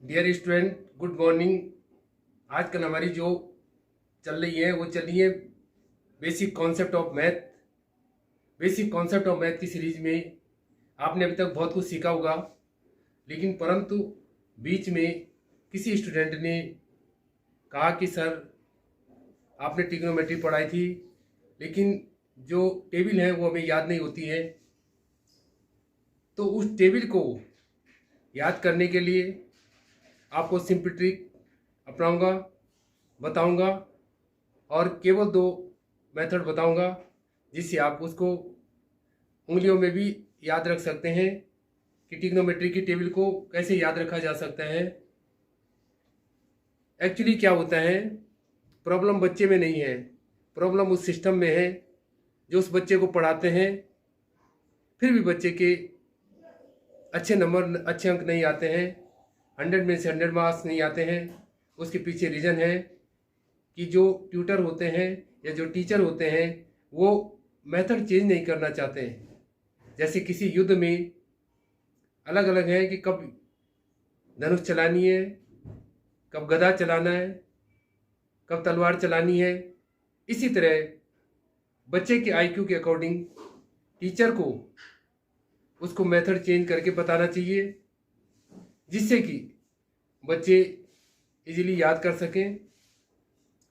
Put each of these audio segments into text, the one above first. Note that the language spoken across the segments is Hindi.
Dear student, good morning. आजकल हमारी जो चल रही है वो चल रही है basic concept of math. Basic concept of math की सीरीज में आपने अभी तक बहुत कुछ सीखा होगा, लेकिन परंतु बीच में किसी स्टूडेंट ने कहा कि सर आपने ट्रिग्नोमेट्री पढ़ाई थी, लेकिन जो टेबल है वो हमें याद नहीं होती है। तो उस टेबल को याद करने के लिए आपको सिंपल ट्रिक अपनाऊंगा, बताऊंगा और केवल 2 मेथड बताऊंगा जिससे आप उसको उंगलियों में भी याद रख सकते हैं कि ट्रिग्नोमेट्री की टेबल को कैसे याद रखा जा सकता है। एक्चुअली क्या होता है, प्रॉब्लम बच्चे में नहीं है, प्रॉब्लम उस सिस्टम में है जो उस बच्चे को पढ़ाते हैं, फिर भी बच्चे के अच्छे नंबर, अच्छे अंक नहीं आते हैं, 100 में से 100 मार्क्स नहीं आते हैं। उसके पीछे रीज़न है कि जो ट्यूटर होते हैं या जो टीचर होते हैं वो मेथड चेंज नहीं करना चाहते हैं। जैसे किसी युद्ध में अलग अलग है कि कब धनुष चलानी है, कब गदा चलाना है, कब तलवार चलानी है। इसी तरह बच्चे के आईक्यू के अकॉर्डिंग टीचर को उसको मेथड चेंज करके बताना चाहिए, जिससे कि बच्चे इजीली याद कर सकें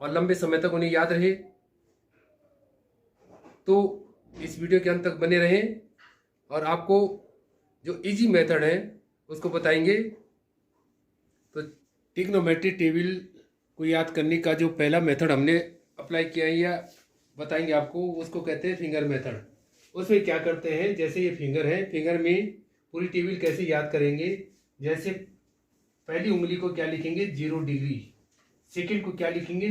और लंबे समय तक उन्हें याद रहे। तो इस वीडियो के अंत तक बने रहें और आपको जो इजी मेथड है उसको बताएंगे। तो ट्रिग्नोमेट्री टेबल को याद करने का जो पहला मेथड हमने अप्लाई किया है या बताएंगे आपको, उसको कहते हैं फिंगर मेथड। उसमें क्या करते हैं, जैसे ये फिंगर है, फिंगर में पूरी टेबल कैसे याद करेंगे। जैसे पहली उंगली को क्या लिखेंगे, 0 डिग्री, सेकेंड को क्या लिखेंगे,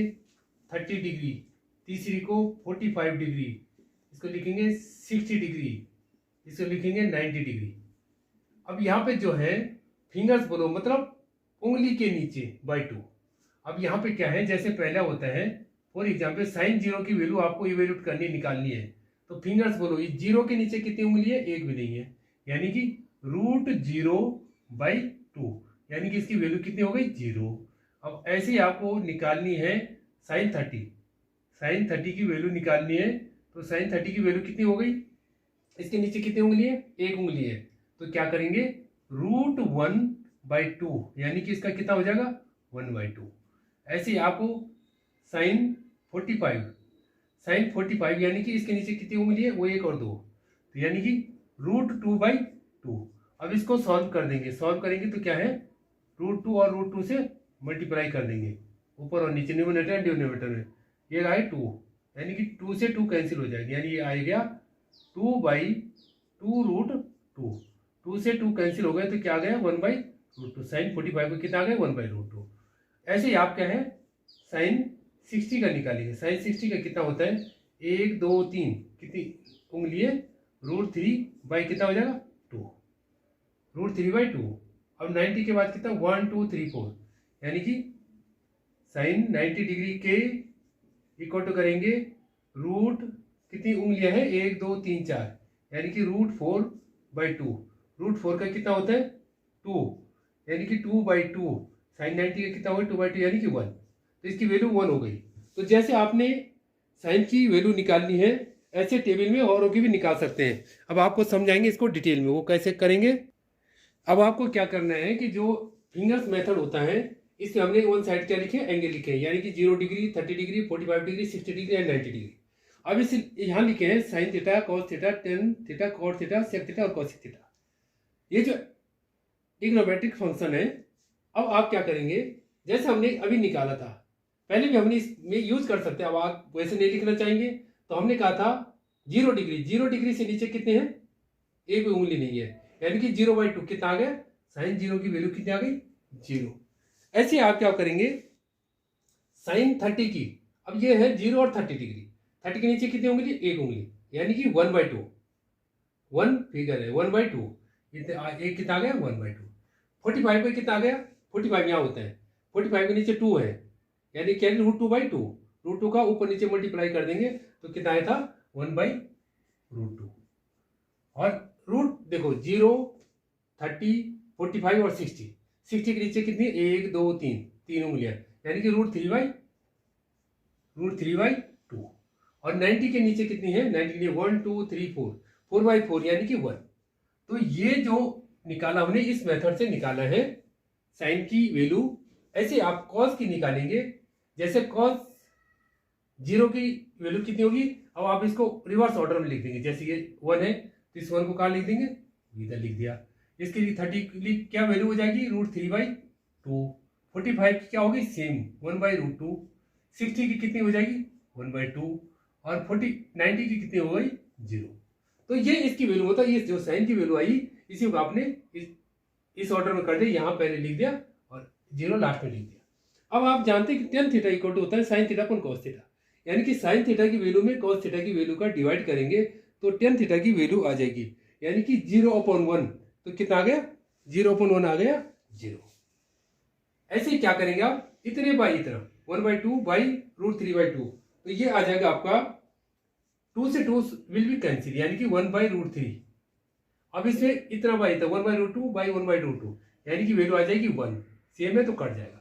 30 डिग्री, तीसरी को 45 डिग्री, इसको लिखेंगे 60 डिग्री, इसको लिखेंगे 90 डिग्री। अब यहाँ पे जो है फिंगर्स बोलो मतलब उंगली के नीचे बाई 2। अब यहाँ पे क्या है, जैसे पहला होता है फॉर एग्जाम्पल sin 0 की वैल्यू आपको इवेल्यूट करनी निकालनी है, तो फिंगर्स बोलो, इस 0 के नीचे कितनी उंगली है, एक भी नहीं है, यानी कि √0/2, यानी कि इसकी वैल्यू कितनी हो गई, 0। अब ऐसे ही आपको निकालनी है sin 30 की वैल्यू निकालनी है, तो sin 30 की वैल्यू कितनी हो गई, इसके नीचे कितनी उंगली है, एक उंगली है, तो क्या करेंगे √1/2, यानी कि इसका कितना हो जाएगा 1/2। ऐसे ही आपको sin 45 यानी कि इसके नीचे कितनी उंगली है, वो 1 और 2, तो यानी कि √2/2। अब इसको सॉल्व कर देंगे, सॉल्व करेंगे तो क्या है, √2 और √2 से मल्टीप्लाई कर देंगे, ऊपर और नीचे, न्यूमरेटर एंड डिनोमिनेटर में। ये आए 2, यानी कि 2 से 2 कैंसिल हो जाएगी, यानी ये आ गया 2/2√2। 2 से 2 कैंसिल हो गए तो क्या आ गया 1/√2। sin 45 को कितना आ गया 1/√2। ऐसे ही आप क्या है sin 60 का निकालेंगे। sin 60 का कितना होता है, 1 2 3, कितनी उंगली है, √3 कितना हो जाएगा 2, √3/2। अब 90 के बाद कितना 1 2 3 4, यानी कि sin 90 डिग्री के इक्वल टू करेंगे रूट, कितनी उंगलियां हैं, 1 2 3 4, यानी कि √4/2। √4 का कितना होता है 2, यानी कि 2/2। sin 90 का कितना होगा 2/2, यानी कि 1, तो इसकी वैल्यू 1 हो गई। तो जैसे आपने साइन की वैल्यू निकालनी है, ऐसे टेबल में औरों की भी निकाल सकते हैं। अब आपको समझाएंगे इसको डिटेल में, वो कैसे करेंगे। अब आपको क्या करना है कि जो फिंगर्स मेथड होता है, इसमें हमने वन साइड क्या लिखे, एंगल लिखे हैं, यानी कि 0 degree, 30 degree, 45 degree, 60 degree and 90 degree. अब इस यहाँ लिखे हैं sin theta, cos theta, tan theta, cot theta, sec theta और cosec थीटा। ये जो ट्रिग्नोमेट्रिक फंक्शन है, अब आप क्या करेंगे, जैसे हमने अभी निकाला था, पहले भी हमने इसमें यूज कर सकते हैं। अब आप वैसे नहीं लिखना चाहेंगे तो हमने कहा था 0 डिग्री, 0 डिग्री से नीचे कितने हैं, एक भी उंगली नहीं है, यानी कि 0/2 कितना आ गया, sin 0 की वैल्यू कितनी आ गई 0। ऐसे आप क्या करेंगे sin 30 की, अब ये है 0 और 30 डिग्री, 30 के नीचे कितनी उंगली, एक उंगली, यानी कि 1/2, 1 फिगर है 1/2, एक कितना आ गया 1/2। 45 पे कितना आ गया, 45 यहाँ होता है, 45 के नीचे 2 है, यानी क्या √2/2, √2 का ऊपर नीचे मल्टीप्लाई कर देंगे तो कितना आया था 1/√2। और रूट देखो 0 30 45 और 60, 60 के नीचे कितनी, 1 2 3, 3 उंगलियां, यानी कि √3/2। और 90 के नीचे कितनी है, 90 के लिए 1 2 3 4, 4/4 यानी कि 1। तो ये जो निकाला हमने इस मेथड से निकाला है साइन की वैल्यू। ऐसे आप कॉस की निकालेंगे, जैसे कॉस 0 की वैल्यू कितनी होगी, अब आप इसको रिवर्स ऑर्डर में लिख देंगे। जैसे ये 1 है तो इस 1 को कहाँ लिख देंगे, इधर लिख दिया। इसके लिए 30 के लिए क्या वैल्यू हो जाएगी, √3/2। 45 की क्या होगी, सेम 1/√2। 60 की कितनी हो जाएगी, 1/2। और 90 की कितनी हो गई, 0। तो ये इसकी वैल्यू होता है। ये जो साइन की वैल्यू आई इसी को आपने इस ऑर्डर में कर दिया, यहाँ पहले लिख दिया और 0 लास्ट में लिख दिया। अब आप जानते हैं कि tan थीटा इक्वल टू होता है sin theta upon cos theta, यानी कि sin थीटा की वैल्यू में cos थीटा की वैल्यू का डिवाइड करेंगे तो tan थीटा की वैल्यू आ जाएगी, यानी कि 0/1। तो कितना आ गया, 0/1 आ गया, 0। ऐसे ही क्या करेंगे आप, इतने बाई इतना 1/2/√3/2, तो ये आ जाएगा आपका 2 से 2 विल बी कैंसिल, यानी कि 1/√3। अब इसमें इतना बाई था 1/√2/1/√2, यानी कि वैल्यू आ जाएगी 1। सेम है तो कट जाएगा।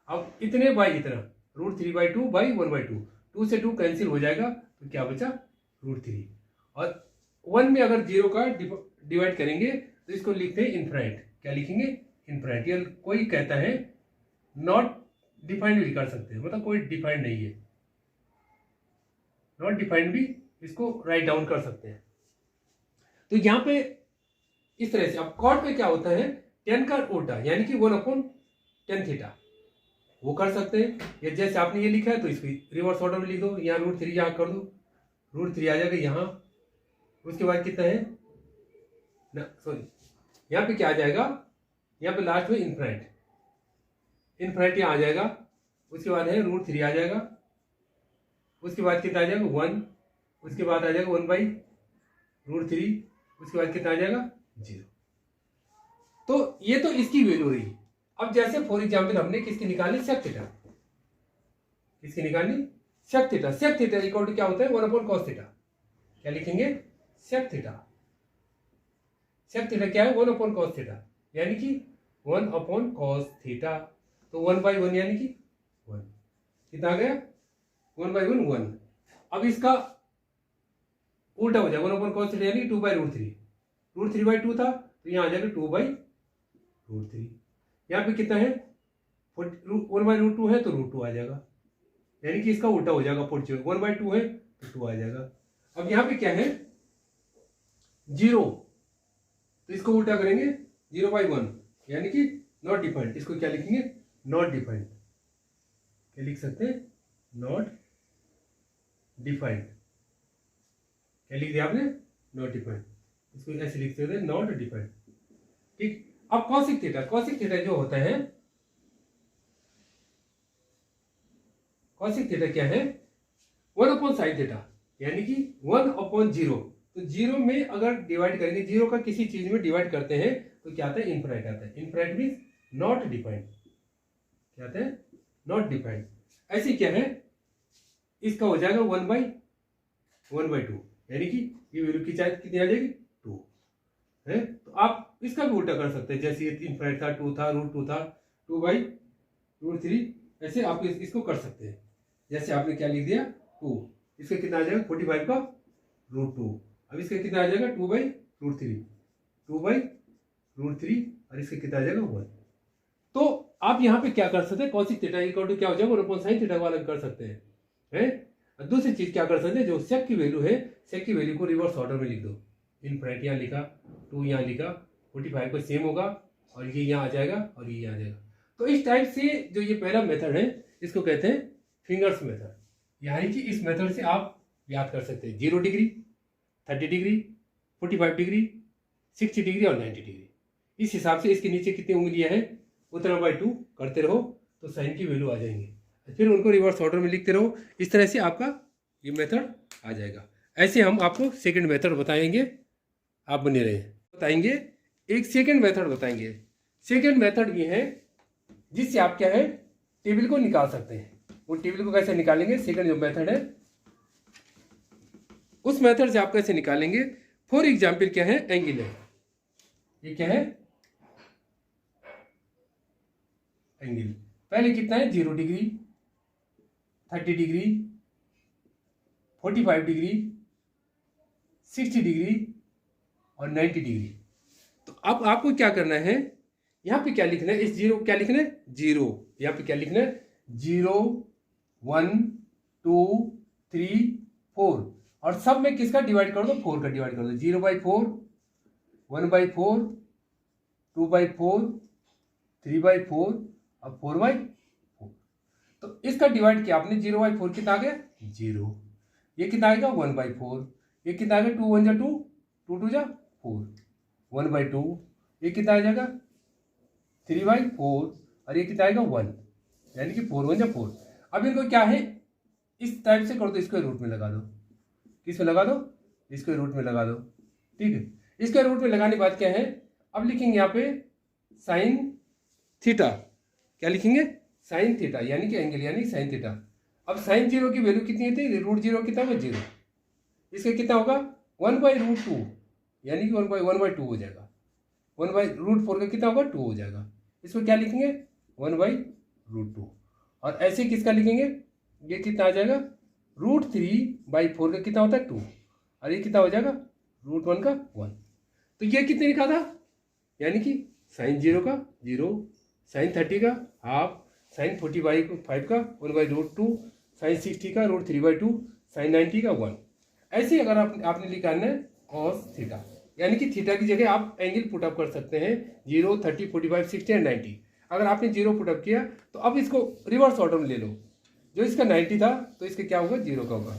अब इतने बाई इतना √3/2/1/2, 2 से 2 कैंसिल हो जाएगा, तो क्या बचा, √3। और 1 में अगर 0 का डिवाइड करेंगे तो इसको लिखते हैं इनफाइनाइट। क्या लिखेंगे, इनफाइनाइट। या कोई कहता है नॉट डिफाइंड भी कर सकते हैं, मतलब कोई डिफाइंड नहीं है, नॉट डिफाइंड भी इसको राइट डाउन कर सकते हैं। तो यहां पे इस तरह से। अब कॉट में क्या होता है, tan का उल्टा, यानी कि 1/tan थीटा, वो कर सकते हैं। या जैसे आपने ये लिखा है तो इसको रिवर्स ऑर्डर में लिख दो, यहाँ √3 यहाँ कर दो, √3 आ जाएगा यहाँ। उसके बाद कितना है ना, सॉरी यहाँ पे क्या आ जाएगा, यहाँ पे लास्ट में इनफाइनाइट यहाँ आ जाएगा। उसके बाद है √3 आ जाएगा। उसके बाद कितना आ जाएगा, 1। उसके बाद आ जाएगा 1/√3। उसके बाद कितना आ जाएगा, 0। तो ये तो इसकी वैल्यू रही। अब जैसे फॉर एग्जाम्पल हमने किसकी निकाली, सेक थीटा। किसकी निकाली, sec theta. Sec theta equal to क्या होता है, 1/cos थीटा। क्या लिखेंगे, सेक थीटा। सेक थीटा क्या है, 1/cos थीटा, यानी कि 1/cos थीटा। तो 1/1 यानी कि 1। कितना आ गया, 1/1 1। अब इसका उल्टा हो जाएगा, 1/cos थीटा यानी 2/√3। √3/2 था तो यहाँ आ जाएगा 2/√3। यहाँ पे कितना है, 1/√2 है तो √2 आ जाएगा, यानी कि इसका उल्टा हो जाएगा। 1/2 है तो 2 आ जाएगा। अब यहाँ पे क्या है, 0, तो इसको उल्टा करेंगे 0/1, यानी कि नॉट डिफाइंड। इसको क्या लिखेंगे, नॉट डिफाइंड। क्या लिख सकते हैं, नॉट डिफाइंड। क्या लिख दिया आपने, नॉट डिफाइंड। इसको ऐसे लिख सकते हैं, नॉट डिफाइंड। ठीक। अब कॉसिक थीटा, कॉसिक थीटा जो होता है, कॉसिक थीटा क्या है, 1/sin थीटा, यानी कि 1/0। तो 0 में अगर डिवाइड करेंगे, 0 का किसी चीज में डिवाइड करते हैं तो क्या आता है, इनफाइनाइट आता है। Infinite means not defined. क्या आता है, नॉट डिफाइंड। ऐसे क्या है, इसका हो जाएगा 1/2, यानी कि ये वैल्यू की चाहे कितनी आ जाएगी, 2 है। तो आप इसका भी उल्टा कर सकते हैं, जैसे ये इनफाइनाइट था, 2 था, √2 था, 2/√3। ऐसे आप इसको कर सकते हैं। जैसे आपने क्या लिख दिया, 2, इसका कितना आ जाएगा 45 का √2। अब इसका कितना आ जाएगा 2/√3, 2/√3, और इसका कितना आ जाएगा 1। तो आप यहाँ पे क्या कर सकते हैं, कॉसिक थीटा इक्वल टू क्या हो जाएगा, 1/sin थीटा वाला कर सकते हैं। दूसरी चीज क्या कर सकते हैं, जो सेक की वैल्यू है, सेक की वैल्यू को रिवर्स ऑर्डर में लिख दो। इनफाइनाइट यहाँ लिखा, 2 यहाँ लिखा, 45 को सेम होगा, और ये यहाँ आ जाएगा और ये यहाँ आ जाएगा। तो इस टाइप से जो ये पहला मेथड है इसको कहते हैं फिंगर्स मेथड, यानी कि इस मेथड से आप याद कर सकते हैं 0 डिग्री, 30 डिग्री, 45 डिग्री, 60 डिग्री और 90 डिग्री। इस हिसाब से इसके नीचे कितनी उंगलियां हैं उतना बाई 2 करते रहो तो साइन की वैल्यू आ जाएंगे। फिर उनको रिवर्स ऑर्डर में लिखते रहो, इस तरह से आपका ये मेथड आ जाएगा। ऐसे हम आपको सेकंड मेथड बताएंगे, आप बने रहे। बताएंगे एक सेकंड मेथड बताएंगे। सेकंड मेथड ये है जिससे आप क्या है, टेबल को निकाल सकते हैं। वो टेबल को कैसे निकालेंगे, सेकंड जो मेथड है उस मेथड से आप कैसे निकालेंगे। फॉर एग्जाम्पल क्या है, एंगल है, ये क्या है, एंगल। पहले कितना है 0 डिग्री, 30 डिग्री, 45 डिग्री, 60 डिग्री और 90 डिग्री। तो अब आपको क्या करना है, यहाँ पे क्या लिखना है, इस जीरो क्या लिखना है, जीरो। यहाँ पे क्या लिखना है, 0 1 2 3 4 और सब में किसका डिवाइड कर दो, 4 का डिवाइड कर दो। 0/4, 1/4, 2/4, 3/4 और 4/4। तो इसका डिवाइड किया आपने, 0/4 कितना आ गया 0, ये कितना आएगा 1/4, ये कितना आएगा 2 1 जा 2, 2 2 जा 4, 1/2, ये कितना आ जाएगा 3/4 और ये कितना आएगा 1, यानी कि 4 1 जा 4। अब इनको क्या है, इस टाइप से कर दो, स्क्वायर रूट में लगा दो। किस में लगा दो, स्क्वायर रूट में लगा दो। ठीक है, स्क्वायर रूट में लगाने के बाद क्या है, अब लिखेंगे यहाँ पे साइन थीटा। क्या लिखेंगे, साइन थीटा, यानी कि एंगल, यानी साइन थीटा। अब साइन 0 की वैल्यू कितनी थी, √0 कितना होगा 0, इसका कितना होगा 1/√2, यानी कि 1/2 हो जाएगा। 1/√4 का कितना होगा 2 हो जाएगा। इसको क्या लिखेंगे 1/√2। और ऐसे किसका लिखेंगे, ये कितना आ जाएगा √3/4 का कितना होता है 2 और ये कितना हो जाएगा √1 का 1। तो ये कितने लिखा था, यानी कि साइन 0 का 0, साइन 30 का हाफ, साइन 45 का 1/√2, साइन 60 का √3/2, साइन 90 का 1। ऐसे अगर आपने लिखाना है कॉस थीटा, यानी कि थीटा की जगह आप एंगल पुटअप कर सकते हैं 0 30 45 60 एंड 90। अगर आपने 0 पुटअप किया तो अब इसको रिवर्स ऑर्डर में ले लो, जो इसका 90 था तो इसका क्या होगा 0 का होगा।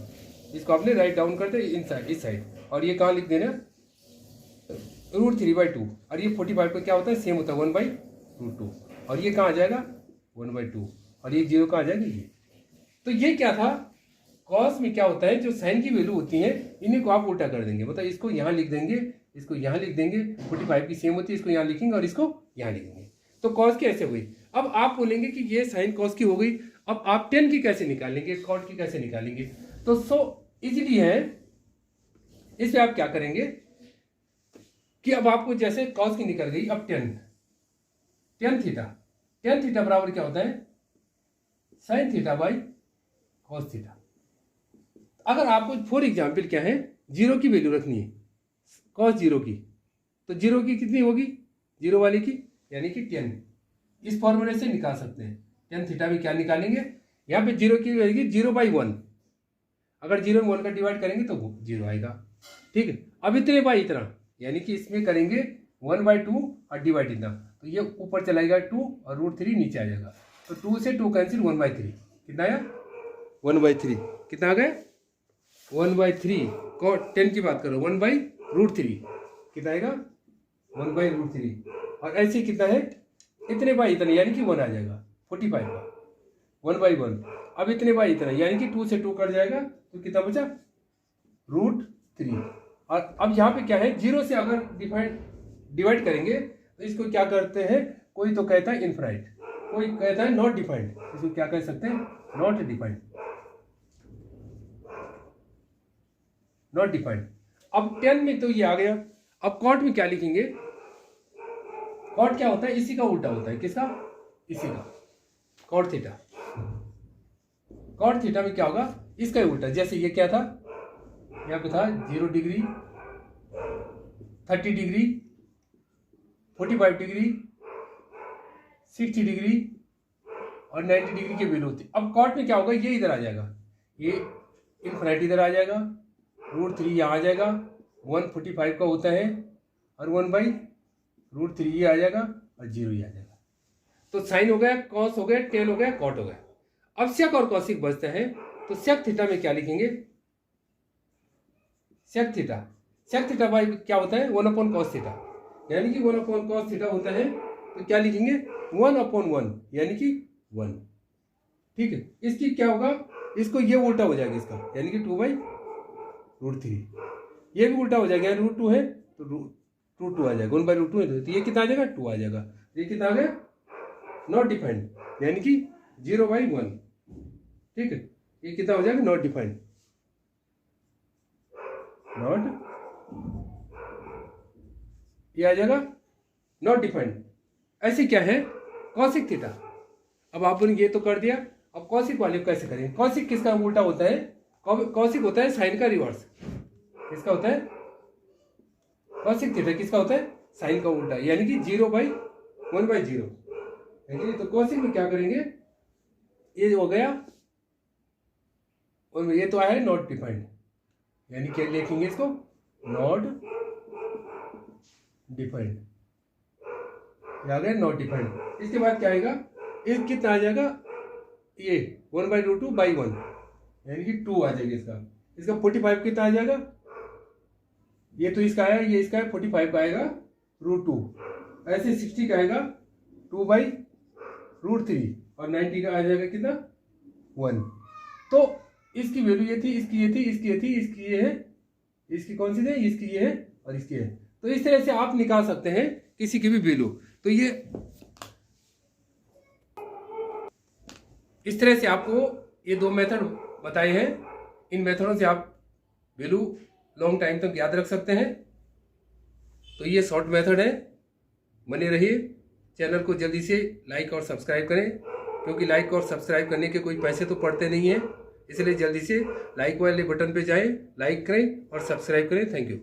इसको आपने राइट डाउन करते इन साइड, इस साइड, और ये कहाँ लिख देना √3/2 और ये 45 का क्या होता है सेम होता है 1/√2 और ये कहाँ आ जाएगा 1/2 और ये 0 कहाँ आ जाएगा ये। तो ये क्या था, कॉस में क्या होता है, जो साइन की वैल्यू होती है इन्हीं को आप उल्टा कर देंगे। मतलब इसको यहाँ लिख देंगे, इसको यहाँ लिख देंगे, 45 की सेम होती है, इसको यहाँ लिखेंगे और इसको यहाँ लिख देंगे। तो कॉस की ऐसे हुई। अब आप बोलेंगे कि ये साइन कॉस की हो गई, अब आप टेन की कैसे निकालेंगे, कॉट की कैसे निकालेंगे। तो सो इजीली है, इसमें आप क्या करेंगे कि अब आपको जैसे कॉस की निकल गई, अब टेन थीटा बराबर क्या होता है sine theta by cos theta. अगर आपको फॉर एग्जाम्पल क्या है 0 की वैल्यू रखनी है कॉस 0 की, तो 0 की कितनी होगी 0 वाले की, यानी कि 10। इस फॉर्मूले से निकाल सकते हैं। टेन थीटा में क्या निकालेंगे, यहाँ पे 0 की वैल्यू 0/1, अगर 0 में 1 का डिवाइड करेंगे तो 0 आएगा। ठीक है, अब इतने बाई इतना, यानी कि इसमें करेंगे 1/2 और डिवाइड इतना, तो ये ऊपर चलाएगा 2 और √3 नीचे आ जाएगा। तो 2 से 2 कैंसिल, 1/3 कितना आया 1/3 कितना आ गया 1/3। को 10 की बात करो 1/√3 कितना आएगा 1/√3 और ऐसे कितना है इतने बाई इतने, यानी कि 1 आ जाएगा 45 का 1/1। अब इतने बाई इतना, यानी कि 2 से 2 कट जाएगा तो कितना बचा √3। और अब यहाँ पे क्या है 0 से अगर डिवाइड करेंगे तो इसको क्या करते हैं, कोई तो कहता है इनफाइनाइट, कोई कहता है नॉट डिफाइंड, इसको क्या कह सकते हैं नॉट डिफाइंड, नॉट डिफाइंड। अब 10 में तो ये आ गया। अब कॉट में क्या लिखेंगे, कॉट क्या होता है इसी का उल्टा होता है, किसका, इसी का कॉट थीटा। कॉट थीटा में क्या होगा इसका ही उल्टा। जैसे ये क्या था, यहाँ पे था 0 डिग्री, 30 डिग्री, 45 डिग्री, 60 डिग्री और 90 डिग्री की वैल्यू होती। अब कॉट में क्या होगा, ये इधर आ जाएगा, ये इनफिनिटी इधर आ जाएगा, √3 यहाँ आ जाएगा, 145 का होता है और 1/√3 ये आ जाएगा और 0 ये आ जाएगा। तो साइन हो गया, कॉस हो गया, टेन हो गया, कॉट हो गया। अब सेक और कॉसिक बचते हैं, तो सेक थीटा में क्या लिखेंगे, सेक थीटा बाई क्या होता है 1/cos थीटा, यानी कि 1/cos थीटा होता है। तो क्या लिखेंगे 1/1 यानी कि 1। ठीक है, इसकी क्या होगा, इसको ये उल्टा हो जाएगा इसका, यानी कि 2/√3। ये भी उल्टा हो जाएगा, √2 है तो √2 आ जाएगा, 1/√2 है तो ये कितना आ जाएगा 2 आ जाएगा। ये कितना आ गया नॉट डिफाइंड, यानी कि 0/1। ठीक है, ये कितना हो जाएगा नॉट डिफाइंड, नॉट, ये आ जाएगा नॉट डिफाइंड। ऐसे क्या है कॉसिक थीटा, अब आपने ये तो कर दिया, अब कौशिक वाले को कैसे करेंगे? कौशिक किसका उल्टा होता है? कौशिक होता है साइन का रिवर्स। किसका होता है? कौशिक थीटा किसका होता है? साइन का उल्टा, यानी कि 0/1/0। तो कौशिक में क्या करेंगे? ये हो गया, और ये तो आया है नॉट डिफाइंड, यानी क्या लिखेंगे इसको? Not defined. आ गया नॉट डिफाइंड। इसके बाद क्या आएगा? ये कितना आ जाएगा? ये 1/√2/1, यानी कि 2 आ जाएगा इसका 45 कितना आ जाएगा? ये तो इसका आया, ये इसका है 45 का आएगा √2। ऐसे 60 का आएगा 2/√3, और 90 का आ जाएगा कितना? 1। तो इसकी वैल्यू ये थी, इसकी ये थी, इसकी ये थी, इसकी ये है, इसकी कौन सी है? इसकी ये है और इसकी है। तो इस तरह से आप निकाल सकते हैं किसी की भी वैल्यू। तो ये इस तरह से आपको ये 2 मेथड बताए हैं। इन मेथडों से आप वैल्यू लॉन्ग टाइम तक याद रख सकते हैं। तो ये शॉर्ट मेथड है। बने रहिए, चैनल को जल्दी से लाइक और सब्सक्राइब करें, क्योंकि लाइक और सब्सक्राइब करने के कोई पैसे तो पड़ते नहीं हैं। इसलिए जल्दी से लाइक वाले बटन पे जाएं, लाइक करें और सब्सक्राइब करें। Thank you.